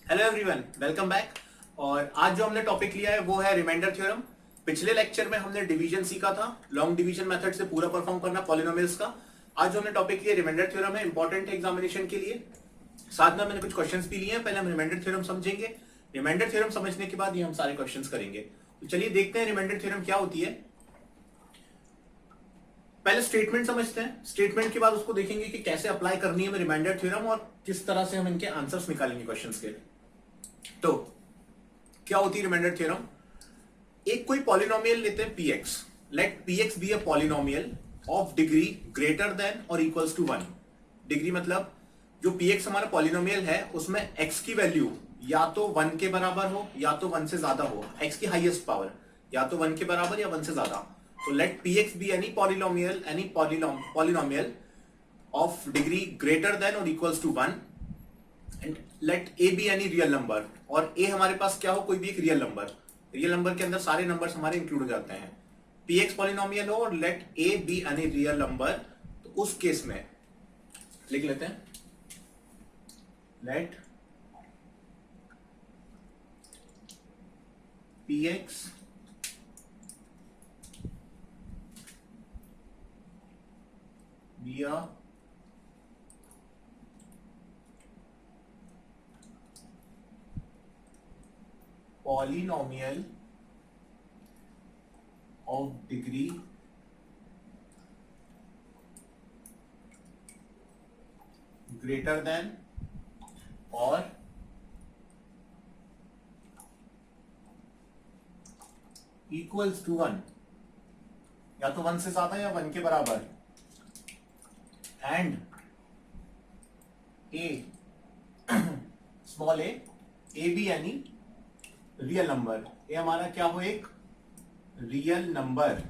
Hello everyone, welcome back. और आज जो हमने टॉपिक लिया है वो है रिमाइंडर थ्योरम। पिछले लेक्चर में हमने डिवीजन सीखा था, लॉन्ग डिवीजन मेथड से पूरा परफॉर्म करना पॉलिनोमियल्स का। आज जो हमने टॉपिक लिया रिमाइंडर थ्योरम है, इंपॉर्टेंट है एग्जामिनेशन के लिए। साथ में मैंने कुछ क्वेश्चंस भी लिए हैं। पहले हम रिमाइंडर थ्योरम समझेंगे, रिमाइंडर थ्योरम समझने के बाद ये हम सारे क्वेश्चंस करेंगे। तो चलिए देखते हैं रिमाइंडर थ्योरम क्या होती है। पहले स्टेटमेंट समझते हैं, स्टेटमेंट के बाद उसको देखेंगे कि कैसे अप्लाई करनी है रिमाइंडर थ्योरम और किस तरह से हम इनके आंसर्स निकालेंगे क्वेश्चंस के। तो क्या होती है रिमाइंडर थ्योरम? एक कोई पॉलिनोमियल लेते हैं px, let px be a polynomial of degree greater than और इक्वल्स टू 1। डिग्री मतलब जो px हमारा पॉलिनोमियल है उसमें x की वैल्यू या तो 1 के बराबर हो या तो 1 से ज्यादा हो। x की हाईएस्ट पावर या तो 1 के बराबर या 1 से ज्यादा। तो let px be any polynomial of degree greater than और equals to 1 and let a be any real number. और a हमारे पास क्या हो, कोई भी एक रियल नंबर। रियल नंबर के अंदर सारे नंबर्स हमारे इंक्लूड हो जाते हैं। px पॉलिनोमियल हो और let a be any real number, तो उस केस में लिख लेते हैं let px be a polynomial of degree greater than or equals to 1, या तो 1 से ज्यादा या 1 के बराबर, and a small a be यानी रियल नंबर। ये हमारा क्या हो, एक रियल नंबर।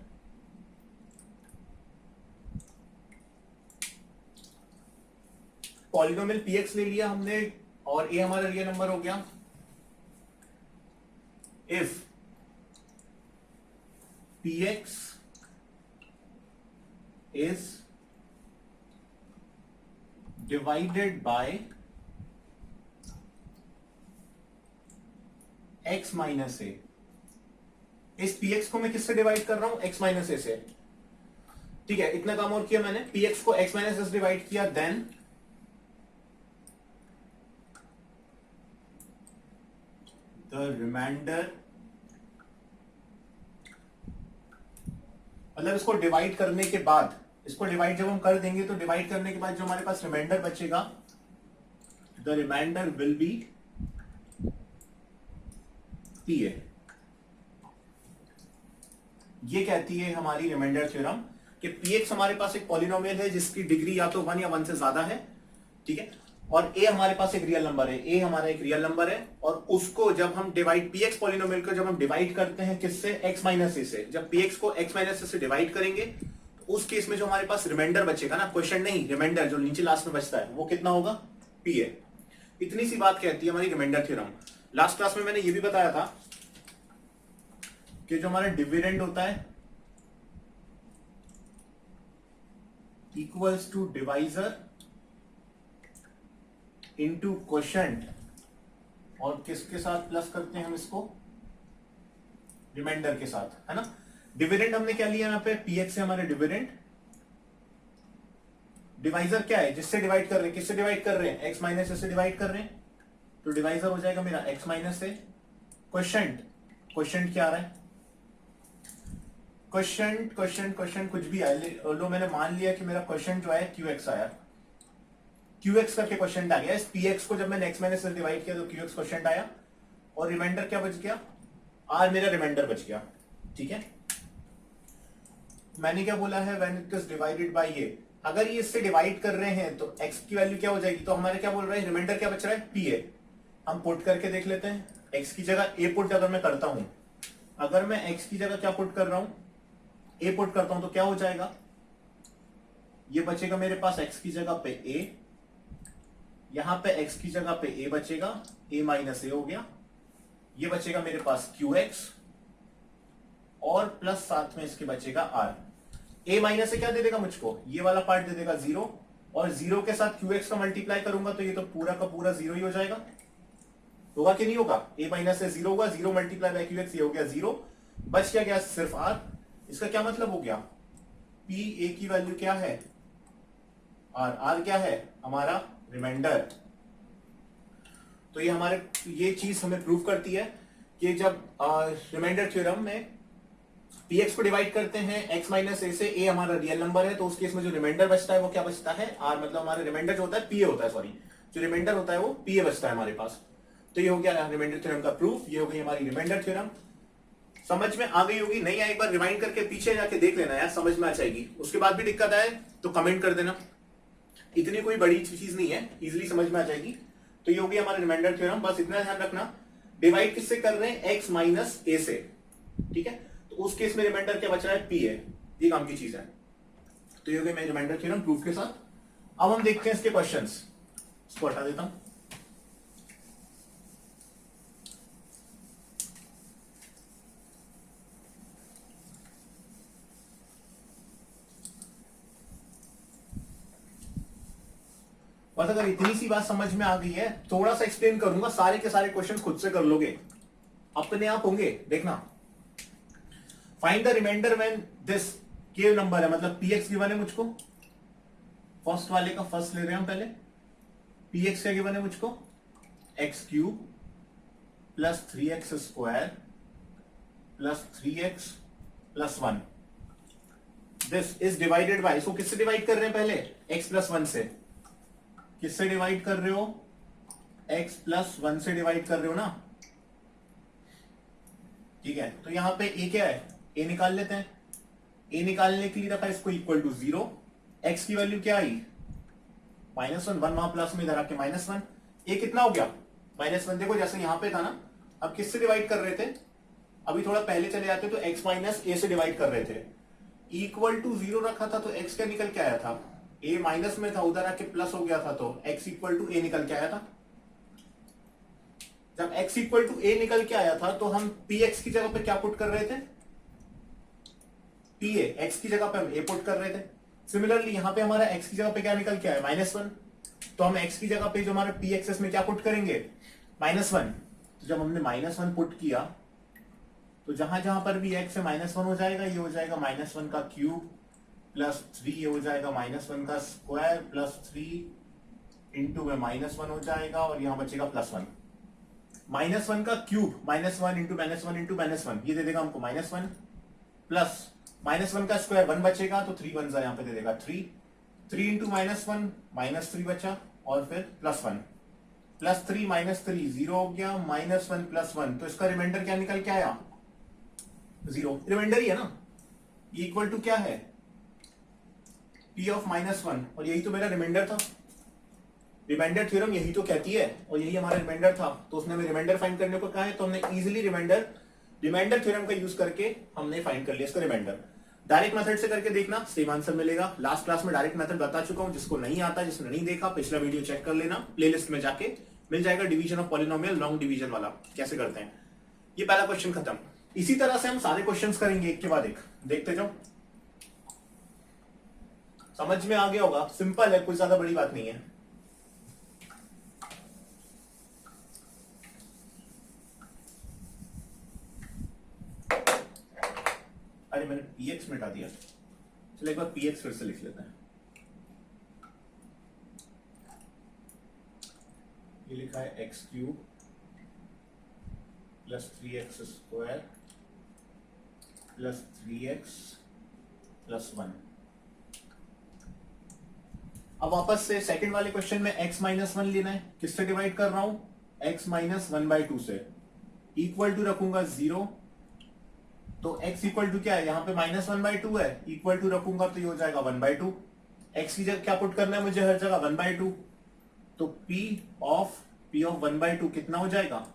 पॉलिनोमियल px ले लिया हमने और a हमारा रियल नंबर हो गया। If px is divided by x minus a. इस px को मैं किससे डिवाइड कर रहा हूं, x माइनस ए से। ठीक है, इतना काम और किया मैंने। px को x माइनस ए से डिवाइड किया, देन द रिमाइंडर, मतलब इसको डिवाइड करने के बाद, इसको डिवाइड जब हम कर देंगे तो डिवाइड करने के बाद जो हमारे पास रिमाइंडर बचेगा, the remainder will be pa। ये कहती है हमारी रिमाइंडर थ्योरम कि px हमारे पास एक पॉलिनोमियल है जिसकी डिग्री या तो 1 या 1 से ज्यादा है। ठीक है, और a हमारे पास एक रियल नंबर है। a हमारा एक रियल नंबर है और उसको जब हम डिवाइड, px पॉलिनोमियल को जब हम डिवाइड करते हैं किससे, x माइनस ए से। जब px को x माइनस ए से डिवाइड करेंगे तो उस केस में जो हमारे पास रिमाइंडर बचेगा ना, क्वेश्चन नहीं, रिमाइंडर जो नीचे लास्ट में बचता है वो कितना होगा, pa। इतनी सी बात कहती है हमारी रिमाइंडर थ्योरम। लास्ट क्लास में मैंने ये भी बताया था कि जो हमारा डिविडेंड होता है equals to divisor into quotient, और किसके साथ प्लस करते हैं हम इसको, रिमाइंडर के साथ, है ना। डिविडेंड हमने क्या लिया यहाँ पे, px से हमारे डिविडेंड। डिवाइजर क्या है, जिससे डिवाइड कर रहे हैं, किससे डिवाइड कर रहे हैं, x माइनस से डिवाइड कर रहे हैं, तो डिवाइजर हो जाएगा मेरा x माइनस से। क्वोशंट, क्वोशंट क्या आ रहा है, क्वेश्चन क्वेश्चन क्वेश्चन कुछ भी आए लो, मैंने मान लिया कि मेरा क्वेश्चन जो है qx आया, qx करके क्वेश्चन आ गया। इस px को जब मैंने x माइनस से डिवाइड किया तो qx क्वेश्चन आया, और रिमाइंडर क्या बच गया, r मेरा रिमाइंडर बच गया। ठीक है, मैंने क्या बोला है, when it is divided bye ये, अगर ये इससे डिवाइड कर रहे हैं तो x की वैल्यू क्या हो जाएगी, तो हमारे क्या बोल रहे हैं, रिमाइंडर क्या बच रहा है, pa। हम पुट करके देख लेते हैं। x की जगह a पुट अगर मैं करता हूं, अगर मैं x की जगह क्या पुट कर रहा हूं, a पुट करता हूं, तो क्या हो जाएगा, ये बचेगा मेरे पास x की जगह पे a, यहां पे x की जगह पे a बचेगा, a माइनस ए हो गया, ये बचेगा मेरे पास qx, और प्लस साथ में इसके बचेगा r। a माइनस से क्या दे देगा मुझको, ये वाला पार्ट दे देगा 0, और 0 के साथ qx का मल्टीप्लाई करूंगा तो ये तो पूरा का पूरा 0 ही हो जाएगा। होगा कि नहीं होगा, a माइनस ए जीरो होगा, zero multiply by Q x, ये हो गया जीरो, बच क्या गया सिर्फ r। इसका क्या मतलब हो गया, p a की वैल्यू क्या है r क्या है हमारा रिमाइंडर। तो ये हमारे ये चीज हमें प्रूव करती है कि जब रिमाइंडर थ्योरम में px को डिवाइड करते हैं x माइनस ए से, a हमारा रियल नंबर है, तो उस केस में जो रिमाइंडर बचता है वो क्या बचता है r, मतलब हमारा रिमाइंडर जो होता है pa होता है, सॉरी जो रिमाइंडर होता है वो pa बचता है हमारे पास। तो ये हो गया रिमाइंडर थ्योरम का प्रूफ, ये हो गई हमारी रिमाइंडर थ्योरम। समझ में आ गई होगी, नहीं आए एक बार रिवाइंड करके पीछे जाके देख लेना यार, समझ में आ जाएगी। उसके बाद भी दिक्कत आए तो कमेंट कर देना, इतनी कोई बड़ी चीज नहीं है, इजीली समझ में आ जाएगी। तो ये हो गया हमारा रिमाइंडर थ्योरम, बस इतना ध्यान रखना डिवाइड किससे कर रहे हैं, x माइनस ए से, ठीक है। तो उस केस में रिमाइंडर क्या बच रहा है, p है, ये काम की चीज है। तो ये हो गया मेरे रिमाइंडर थ्योरम प्रूफ के साथ। अब हम देखते हैं इसके क्वेश्चंस, इसको हटा देता हूं। बस अगर इतनी सी बात समझ में आ गई है, थोड़ा सा एक्सप्लेन करूंगा, सारे के सारे क्वेश्चन खुद से कर लोगे, अपने आप होंगे, देखना। Find the remainder when this केव नंबर है, मतलब px गिवन है मुझको, फर्स्ट वाले का फर्स्ट ले रहे हैं हम पहले। px क्या गिवन है मुझको, x cube plus 3x square plus 3x plus 1। This is divided bye, इसको किससे डिवाइड कर रहे हैं पहले, x प्लस 1 से। किससे डिवाइड कर रहे हो, x प्लस 1 से डिवाइड कर रहे हो ना, ठीक है। तो यहां पे a क्या है, a निकाल लेते हैं। a निकालने के लिए रखा इसको इक्वल टू 0, x की वैल्यू क्या आई -1, 1 वहां प्लस में, इधर आके -1, a कितना हो गया -1। देखो जैसे यहां पे था ना, अब किससे डिवाइड कर रहे थे, अभी थोड़ा पहले चले जाते तो x माइनस ए से डिवाइड कर रहे थे, इक्वल टू 0 रखा था तो x क्या निकल के आया था, a माइनस में था, उधर आके प्लस हो गया था, तो x इक्वल टू a निकल के आया था। जब x इक्वल टू a निकल के आया था तो हम px की जगह पे क्या पुट कर रहे थे, pa, x की जगह पे हम a पुट कर रहे थे। सिमिलरली यहां पे हमारा x की जगह पे क्या निकल के आया, -1, तो हम x की जगह पे जो हमारा pxs में क्या पुट करेंगे, -1। तो जब हमने -1 पुट किया तो जहां जहां पर भी x है -1 हो जाएगा, ये हो जाएगा -1 का क्यूब प्लस 3, ये हो जाएगा -1 का स्क्वायर प्लस 3 इंटू में -1 हो जाएगा, और यहां बचेगा +1। -1 का क्यूब -1 इंटू -1 ये दे देगा हमको -1 प्लस -1 का स्क्वायर 1 बचेगा, तो 3 1 यहां पे दे देगा 3 इंटू -1 -3 बचा, और फिर +1 +3 -3 0 हो गया, -1 +1, तो इसका रिमाइंडर क्या निकल के आया, 0। रिमाइंडर ही है ना, ये इक्वल टू क्या है, p ऑफ -1, और यही तो मेरा रिमाइंडर था। रिमाइंडर थ्योरम यही तो कहती है, और यही हमारा रिमाइंडर था, तो उसने हमें रिमाइंडर फाइंड करने को कहा है, तो हमने इजीली रिमाइंडर थ्योरम का यूज करके हमने फाइंड कर लिया इसका रिमाइंडर। डायरेक्ट मेथड से करके देखना, सेम आंसर मिलेगा। लास्ट क्लास में डायरेक्ट मेथड बता चुका हूं, जिसको नहीं आता, जिसने नहीं देखा पिछला वीडियो चेक कर लेना, प्लेलिस्ट में जाके मिल जाएगा, division of polynomial long division वाला कैसे करते हैं। ये पहला क्वेश्चन खत्म। इसी तरह से हम सारे क्वेश्चंस करेंगे एक के बाद एक, देखते जाओ। समझ में आ गया होगा, सिंपल है, कोई ज्यादा बड़ी बात नहीं है। अरे मैंने px मिटा दिया, चलो एक बार px फिर से लिख लेते हैं। ये लिखा है x cube plus 3x square plus 3x plus 1। अब वापस से सेकंड वाले क्वेश्चन में x माइनस 1 लेना है, किससे डिवाइड कर रहा हूं, x माइनस 1/2 से, इक्वल टू रखूंगा 0, तो x इक्वल टू क्या है, यहाँ पे -1/2 है, इक्वल टू रखूंगा तो ये हो जाएगा 1/2। x की जगह क्या पुट करना है मुझे, हर जगह 1/2, तो p ऑफ 1/2 कितना हो जाएगा,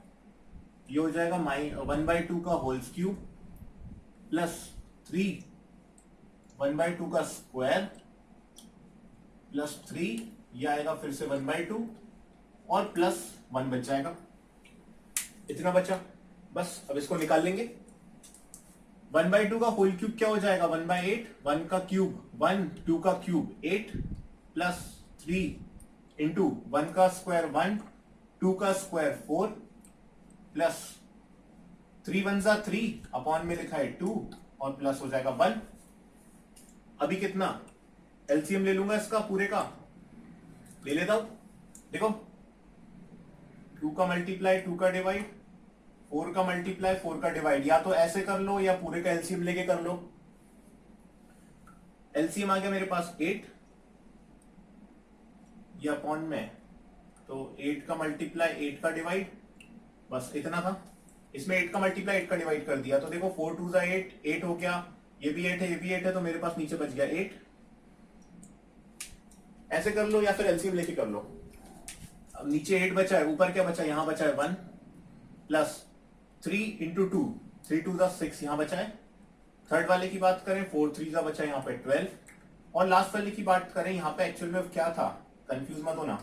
ये हो जाएगा 1/2 का होल क्यूब प्लस 3 1/2 का स्क्वायर प्लस 3, ये आएगा फिर से 1/2 और प्लस 1 बच जाएगा, इतना बचा। बस अब इसको निकाल लेंगे। 1/2 का होल क्यूब क्या हो जाएगा, 1/8, 1 का क्यूब 1, 2 का क्यूब 8 प्लस 3 इंटू 1 का स्क्वायर 1, 2 का स्क्वायर 4 प्लस 3 वन जा 3 अपॉन में लिखा है 2 और प्लस हो जाएगा 1। अभी कितना एलसीएम ले लूंगा इसका पूरे का, ले लेता हूं। देखो 2 का मल्टीप्लाई 2 का डिवाइड, 4 का मल्टीप्लाई 4 का डिवाइड, या तो ऐसे कर लो या पूरे का एलसीएम लेके कर लो। एलसीएम आ गया मेरे पास 8, ये अपॉन में, तो 8 का मल्टीप्लाई 8 का डिवाइड, बस इतना था। इसमें 8 का मल्टीप्लाई 8 का डिवाइड कर दिया, तो देखो 4 2 8, 8 हो गया, ये भी 8 है ये भी 8 है, तो मेरे पास नीचे बच गया 8। ऐसे कर लो या फिर एलसीएम लेके कर लो। अब नीचे 8 बचा है, ऊपर क्या बचा है, यहां बचा है 1 प्लस 3 इंटू 2, 3 2 6 यहां बचा है। थर्ड वाले की बात करें 4 3 का बचा है यहाँ पे 12, और लास्ट वाले की बात करें यहाँ पे एक्चुअल में क्या था, कंफ्यूज मत होना,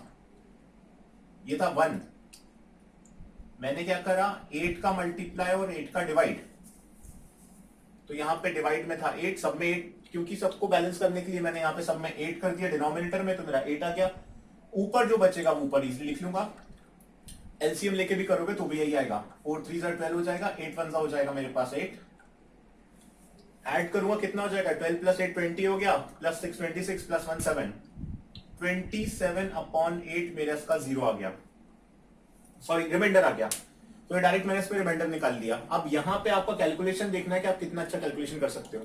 ये था 1। मैंने क्या करा 8 का मल्टीप्लाई और 8 का डिवाइड, तो यहाँ पे डिवाइड में था 8, सब में 8, क्योंकि सबको बैलेंस करने के लिए मैंने यहाँ पे सब में 8 कर दिया डिनोमिनेटर में, तो मेरा 8 आ गया। ऊपर जो बचेगा वो ऊपर इजीली लिख लूंगा। एलसीएम लेके भी करोगे तो भी यही आएगा, 4 3 12 हो जाएगा, 8 1 हो जाएगा मेरे पास 8। ऐड करूंगा कितना हो जाएगा, 12 प्लस 8 20 हो गया, प्लस 6 26 प्लस 1 7, 27 अपॉन 8 मेरे इसका 0 आ गया, सॉरी रिमाइंडर आ गया। तो ये डायरेक्ट मैंने इस पे रिमाइंडर निकाल लिया। अब यहां पे आपका कैलकुलेशन देखना है कि आप कितना अच्छा कैलकुलेशन कर सकते हो।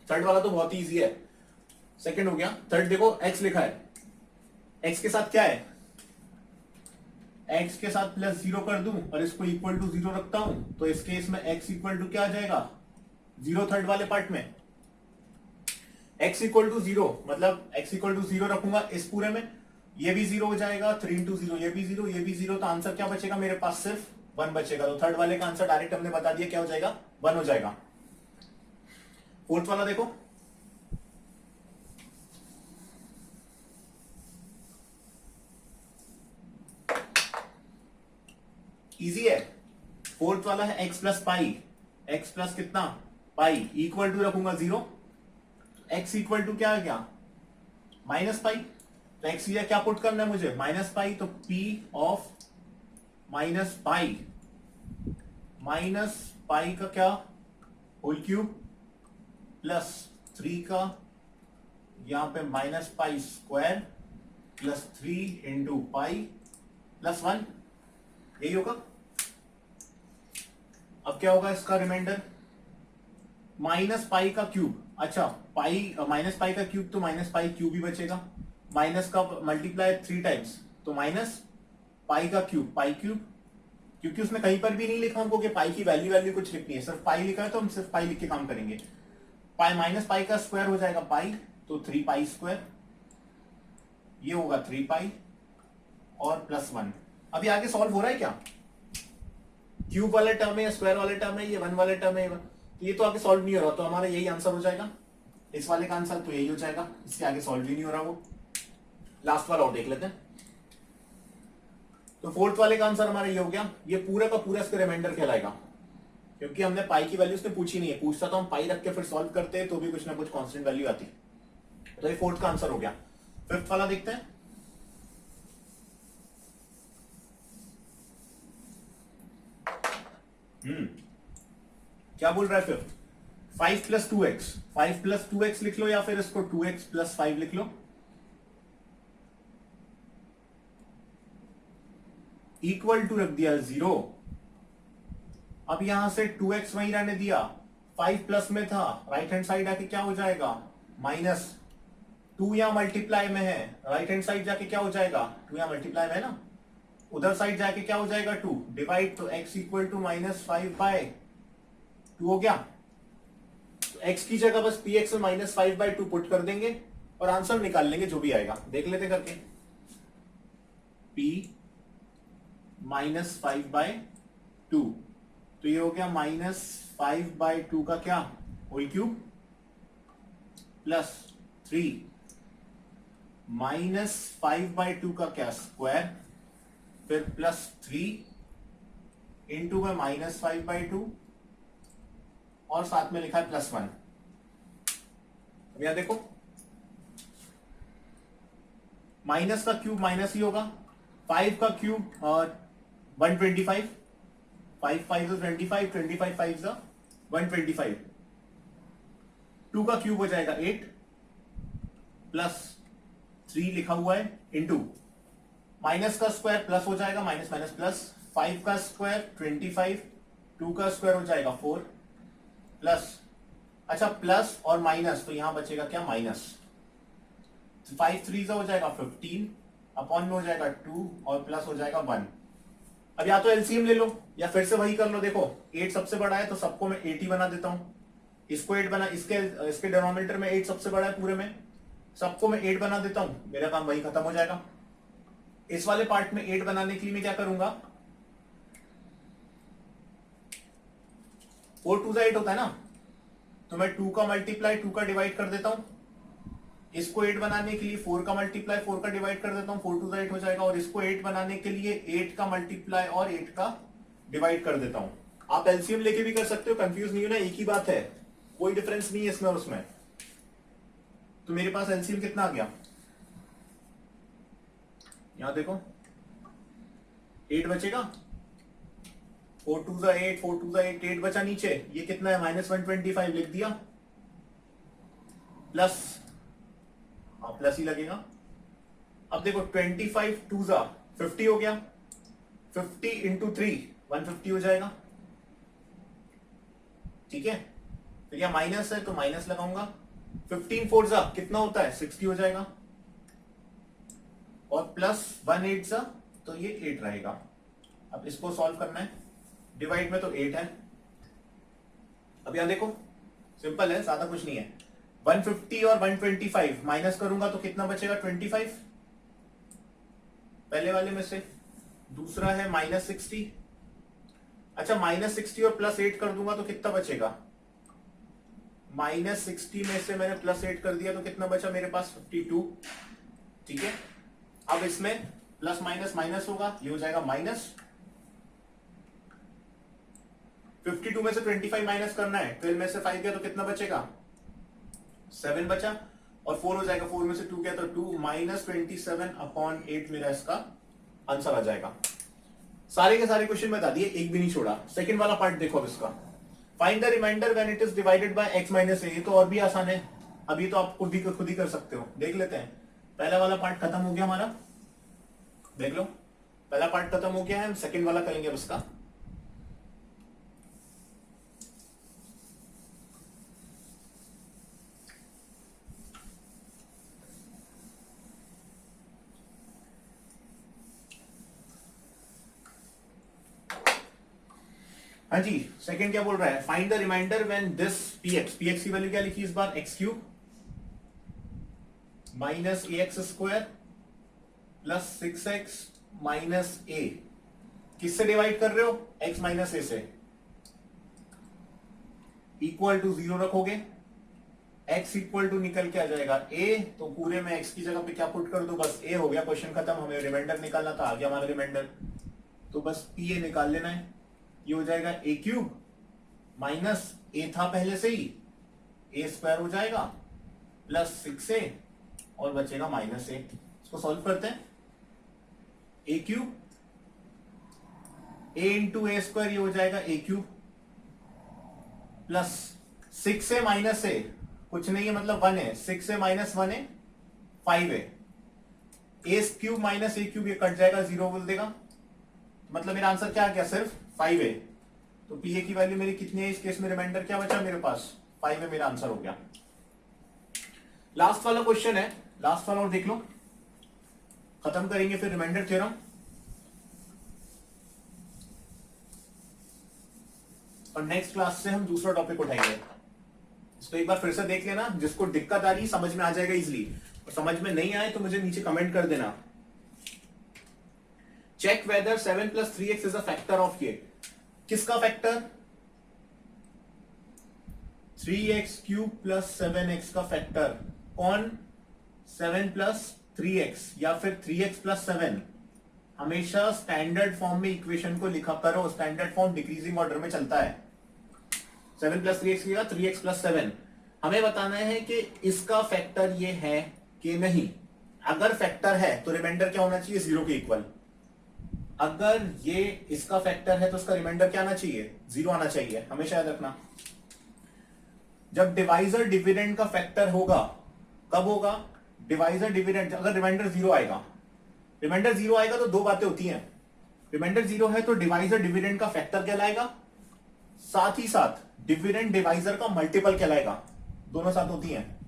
थर्ड वाला तो बहुत ही इजी है, सेकंड हो गया। थर्ड देखो x लिखा है, x के साथ क्या है, x के साथ प्लस 0 कर दूं और इसको इक्वल टू 0 रखता हूं, तो इस केस में x इक्वल टू क्या आ जाएगा 0। थर्ड वाले पार्ट में x इक्वल टू 0, मतलब x इक्वल टू 0 रखूंगा इस पूरे में, ये भी 0 हो जाएगा, 3 इंटू 0 ये भी 0 ये भी 0, तो आंसर क्या बचेगा मेरे पास, सिर्फ 1 बचेगा। तो थर्ड वाले का आंसर डायरेक्ट हमने बता दिया क्या हो जाएगा, 1 हो जाएगा। फोर्थ वाला देखो, इजी है। फोर्थ वाला है x plus pi, x plus कितना पाई, इक्वल टू रखूंगा 0, x इक्वल टू क्या आ गया माइनस पाई, तो x या क्या पुट करना है मुझे माइनस पाई, तो p ऑफ माइनस पाई का क्या होल क्यूब प्लस 3 का यहां पे minus pi square plus 3 into pi plus 1, यही होगा। अब क्या होगा इसका रिमाइंडर, माइनस पाई का क्यूब, अच्छा पाई माइनस पाई का क्यूब तो माइनस पाई क्यूब ही बचेगा, माइनस का मल्टीप्लाई 3 टाइम्स, तो माइनस पाई का क्यूब पाई क्यूब, क्योंकि उसने कहीं पर भी नहीं लिखा हमको कि पाई की वैल्यू कुछ लिखनी है, सिर्फ पाई लिखा है तो हम सिर्फ पाई लिख के काम करेंगे। पाई माइनस पाई का स्क्वायर हो जाएगा पाई, तो 3 पाई स्क्वायर, ये होगा 3 पाई और प्लस 1। अभी आगे सॉल्व हो रहा है क्या, क्यूब वाले टर्म है या स्क्वायर वाले टर्म है, ये 1 वाले टर्म है, तो ये तो आगे सॉल्व नहीं हो रहा, तो हमारा यही आंसर हो जाएगा, इस वाले का आंसर तो यही हो जाएगा, इसके आगे सॉल्व ही नहीं हो रहा वो। लास्ट वाला और देख लेते हैं। तो फोर्थ वाले का आंसर हमारा ये हो गया, ये पूरा का पूरा इसका रिमाइंडर कहलाएगा, क्योंकि हमने पाई की वैल्यू उसने पूछी नहीं है, पूछता तो हम पाई रख के फिर सॉल्व करते तो भी कुछ ना कुछ कांस्टेंट वैल्यू आती। तो ये फोर्थ का आंसर हो गया। फिफ्थ वाला देखते हैं, क्या बोल रहा है fifth, 5 plus 2x, 5 plus 2x लिख लो या फिर इसको 2x प्लस 5 लिख लो, इक्वल टू रख दिया 0। अब यहां से 2x वहीं रहने दिया, 5 प्लस में था, राइट हैंड साइड आके क्या हो जाएगा माइनस, 2 यहां मल्टीप्लाई में है, राइट हैंड साइड जाके क्या हो जाएगा 2 यहां मल्टीप्लाई में है ना, उधर साइड जाके क्या हो जाएगा 2 डिवाइड, तो x इक्वल टू माइनस 5/2 हो गया। तो x की जगह बस px में माइनस 5/2 पुट कर देंगे और आंसर निकाल लेंगे जो भी आएगा, देख लेते करके, p माइनस 5/2, तो ये हो गया माइनस 5/2 का क्या होल क्यूब प्लस 3 माइनस 5/2 का क्या स्क्वायर, फिर प्लस 3 इंटू में माइनस 5/2 और साथ में लिखा है प्लस 1। अब यहां देखो माइनस का क्यूब माइनस ही होगा, 5 का क्यूब 125, 5 5 25, 25 5 125, 2 का क्यूब हो जाएगा 8 प्लस 3 लिखा हुआ है इनटू माइनस का स्क्वायर प्लस हो जाएगा, माइनस माइनस प्लस, 5 का स्क्वायर 25, 2 का स्क्वायर हो जाएगा 4 प्लस, अच्छा प्लस और माइनस तो यहां बचेगा क्या माइनस, 5 3 हो जाएगा 15 अपॉन में हो जाएगा 2 और प्लस हो जाएगा 1। अब या तो एलसीएम ले लो या फिर से वही कर लो। देखो 8 सबसे बड़ा है तो सबको मैं 8 ही बना देता हूं, इसको 8 बना, इसके डिनोमिनेटर में 8 सबसे बड़ा है पूरे में, सबको मैं 8 बना देता हूं, मेरा काम वही खत्म हो जाएगा। इस वाले पार्ट में 8 बनाने के लिए मैं क्या करूंगा, 4 2 8 होता है ना, तो मैं 2 का मल्टीप्लाई 2 का डिवाइड कर देता हूं, इसको 8 बनाने के लिए 4 का मल्टीप्लाई 4 का डिवाइड कर देता हूं, 4 2 8 हो जाएगा, और इसको 8 बनाने के लिए 8 का मल्टीप्लाई और 8 का डिवाइड कर देता हूं। आप एलसीएम लेके भी कर सकते हो, कंफ्यूज नहीं हो ना, एक ही बात है, कोई डिफरेंस नहीं है इसमें और उसमें। तो मेरे पास एलसीएम कितना आ गया, यहां देखो 8 बचेगा, 4 2 8 4 2 8 8 बचा नीचे, ये कितना है -125 लिख दिया, प्लस, हाँ प्लस ही लगेगा। अब देखो 25 2 50 हो गया, 50 इंटू 3 150 हो जाएगा, ठीक है। फिर यह माइनस है तो माइनस लगाऊंगा, 15 4 कितना होता है 60 हो जाएगा, और प्लस 1 8 तो ये 8 रहेगा। अब इसको सॉल्व करना है, डिवाइड में तो 8 है। अब यहां देखो सिंपल है, ज्यादा कुछ नहीं है, 150 और 125 माइनस करूंगा तो कितना बचेगा 25 पहले वाले में से, दूसरा है -60, अच्छा -60 और +8 कर दूंगा तो कितना बचेगा, -60 में से मैंने +8 कर दिया तो कितना बचा मेरे पास 52, ठीक है। अब इसमें प्लस माइनस माइनस होगा, ये हो जाएगा माइनस, 52 में से 25 माइनस करना है, 12 में से 5 गया तो कितना बचेगा 7 बचा, और 4 हो जाएगा, 4 में से 2 गया तो 2, -27 अपॉन 8 मेरा इसका आंसर आ जाएगा। सारे के सारे क्वेश्चन बता दिए, एक भी नहीं छोड़ा। सेकंड वाला पार्ट देखो अब इसका, find the remainder when it is divided by x minus a. ये तो और भी आसान है, अभी तो आप खुद ही कर सकते हो, देख लेते हैं। पहला वाला पार्ट खत्म हो गया हमारा, देख लो पहला पार्ट खत्म हो गया है, हम सेकंड वाला करेंगे अब इसका। हाँ जी, सेकंड क्या बोल रहा है, find the remainder when this px की वैल्यू क्या लिखी इस बार, x cube minus ax square plus 6x minus a, किससे डिवाइड कर रहे हो, x माइनस a से, इक्वल टू 0 रखोगे, x इक्वल टू निकल के आ जाएगा a, तो पूरे में x की जगह पे क्या पुट कर दो, बस a हो गया, क्वेश्चन खत्म। हमें रिमाइंडर निकालना था, आ गया हमारा रिमाइंडर, तो बस pa निकाल लेना है, ये हो जाएगा a क्यूब माइनस a था पहले से ही, a स्क्वायर हो जाएगा प्लस 6a और बचेगा माइनस a। इसको सॉल्व करते हैं, a cube a into A square, ये हो जाएगा a cube plus 6a minus a, कुछ नहीं है मतलब 1 है, 6a माइनस 1 है 5 है, a cube minus a cube ये कट जाएगा, 0 बोल देगा, मतलब मेरा आंसर क्या आ गया, सिर्फ 5 है। तो पीए की वैल्यू मेरी कितनी है इस केस में, रिमाइंडर क्या बचा मेरे पास 5 है, मेरा आंसर हो गया। लास्ट वाला क्वेश्चन है, लास्ट वाला और देख लो, खत्म करेंगे फिर रिमाइंडर थ्योरम। और नेक्स्ट क्लास से हम दूसरा टॉपिक उठाएंगे। इसको एक बार फिर से देख लेना, जिसको दिक्कत आ रही समझ में आ जाएगा इजिली, और समझ में नहीं आए तो मुझे नीचे कमेंट कर देना। Check whether 7 + 3x is a factor of ये, किसका factor, 3x cube plus 7x का फैक्टर, कौन, 7 + 3x या फिर 3x + 7। हमेशा स्टैंडर्ड फॉर्म में इक्वेशन को लिखा करो, स्टैंडर्ड फॉर्म डिक्रीजिंग ऑर्डर में चलता है। 7 + 3x किया, 3x + 7, हमें बताना है कि इसका फैक्टर ये है कि नहीं, अगर फैक्टर है तो रिमाइंडर क्या होना चाहिए, 0 के इक्वल। अगर ये इसका फैक्टर है तो उसका रिमाइंडर क्या आना चाहिए, 0 आना चाहिए, हमेशा याद रखना। जब डिवाइजर डिविडेंड का फैक्टर होगा, कब होगा, डिवाइजर डिविडेंड अगर रिमाइंडर 0 आएगा, रिमाइंडर 0 आएगा तो दो बातें होती हैं, रिमाइंडर 0 है तो डिवाइजर डिविडेंड का फैक्टर कहलाएगा, साथ ही साथ डिविडेंड डिवाइजर का मल्टीपल कहलाएगा, दोनों साथ होती हैं।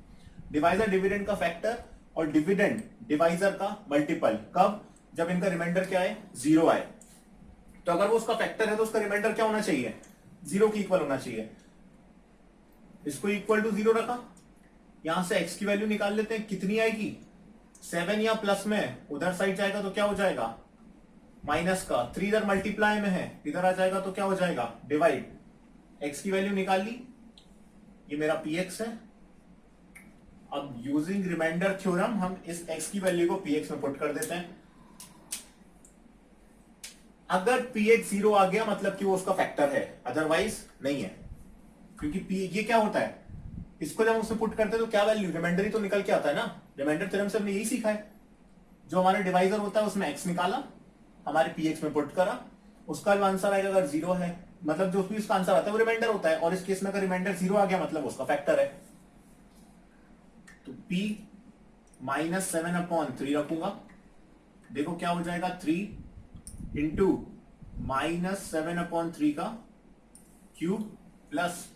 डिवाइजर डिविडेंड का फैक्टर और डिविडेंड डिवाइजर का मल्टीपल, कब, जब इनका रिमाइंडर क्या है, 0 आए। तो अगर वो उसका फैक्टर है तो उसका रिमाइंडर क्या होना चाहिए, 0 की इक्वल होना चाहिए। इसको इक्वल टू 0 रखा, यहां से x की वैल्यू निकाल लेते हैं, कितनी आएगी, 7 या प्लस में उधर साइड जाएगा तो क्या हो जाएगा, माइनस का, 3 इधर मल्टीप्लाई में है, इधर आ जाएगा तो क्या हो जाएगा, डिवाइड। x की वैल्यू निकाल ली, ये मेरा px है। अब यूजिंग रिमाइंडर थ्योरम हम इस x की वैल्यू को px में पुट कर देते हैं। अगर px 0 आ गया मतलब कि वो उसका फैक्टर है, अदरवाइज नहीं है, क्योंकि ये क्या होता है, इसको जब उसमें पुट करते हैं तो क्या वैल्यू, रिमाइंडर ही तो निकल के आता है ना। रिमाइंडर थ्योरम से हमने यही सीखा है, जो हमारा डिवाइजर होता है उसमें x निकाला, हमारे px में पुट करा, उसका जो आंसर आएगा अगर 0 है मतलब जो भी उसका आंसर आता है वो रिमाइंडर होता है, और इस केस में अगर रिमाइंडर 0 आ गया मतलब उसका फैक्टर है। तो p -7/3 रखूंगा, देखो क्या हो जाएगा, 3 इंटू -7/3 का क्यूब प्लस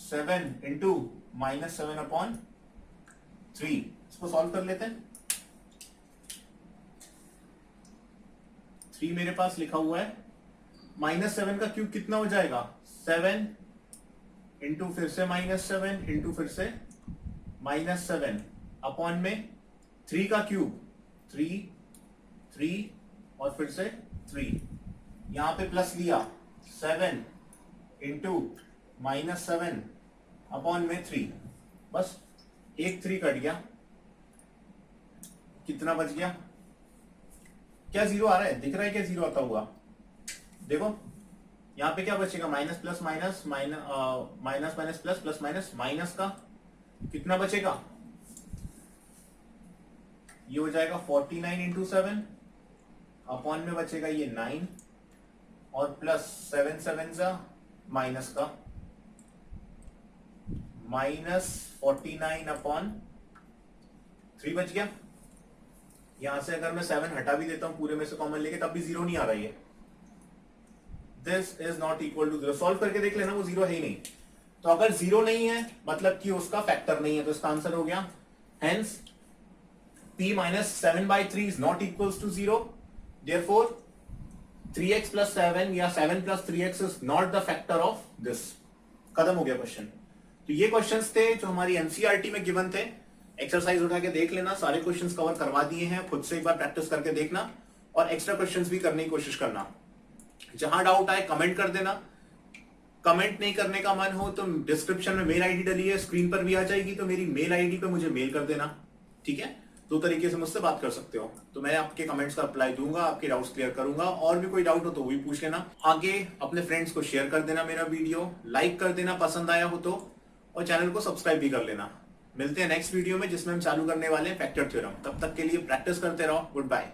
7 इंटू -7/3। इसको सॉल्व कर लेते हैं। 3 मेरे पास लिखा हुआ है, -7 का क्यूब कितना हो जाएगा, 7 इंटू फिर से -7 इंटू फिर से -7 अपॉन में 3 का क्यूब 3 और फिर से 3, यहां पे प्लस लिया 7 इंटू -7 अपॉन में 3, बस एक 3 कट गया, कितना बच गया, क्या 0 आ रहा है, दिख रहा है क्या 0 आता हुआ, देखो यहां पे क्या बचेगा, minus plus minus minus minus plus plus minus, minus का कितना बचेगा, ये हो जाएगा 49 इंटू 7 अपॉन में बचेगा ये 9 और प्लस 7 7 जा माइनस का -49 अपॉन 3 बच गया। यहां से अगर मैं 7 हटा भी देता हूं पूरे में से कॉमन लेके तब भी 0 नहीं आ रहा है, this is not equal to 0। Solve करके देख लेना, वो 0 है ही नहीं। तो अगर 0 नहीं है मतलब कि उसका फैक्टर नहीं है, तो इसका आंसर हो गया hence p -7/3 is not equals to 0, therefore 3x + 7 या 7 + 3x is not the factor of this. खत्म हो गया क्वेश्चन। तो ये क्वेश्चंस थे जो हमारी एनसीईआरटी में गिवन थे, एक्सरसाइज उठा के देख लेना, सारे क्वेश्चंस कवर करवा दिए हैं, खुद से एक बार प्रैक्टिस करके देखना और एक्स्ट्रा क्वेश्चंस भी करने की कोशिश करना। जहां डाउट आए कमेंट कर देना, कमेंट नहीं करने का मन हो तो डिस्क्रिप्शन में मेल आईडी डली है, स्क्रीन पर भी आ जाएगी, तो मेरी मेल आईडी पे मुझे मेल कर देना, ठीक है। 2 तरीके से मुझसे बात कर सकते हो, तो मैं आपके कमेंट्स का रिप्लाई दूंगा, आपके डाउट्स क्लियर करूंगा, और भी कोई डाउट हो तो वो भी पूछ लेना। आगे अपने फ्रेंड्स को शेयर कर देना, मेरा वीडियो लाइक कर देना पसंद आया हो तो, और चैनल को सब्सक्राइब भी कर लेना। मिलते हैं नेक्स्ट वीडियो में जिसमें हम चालू करने वाले हैं फैक्टर थ्योरम। तब तक के लिए प्रैक्टिस करते रहो। Good bye.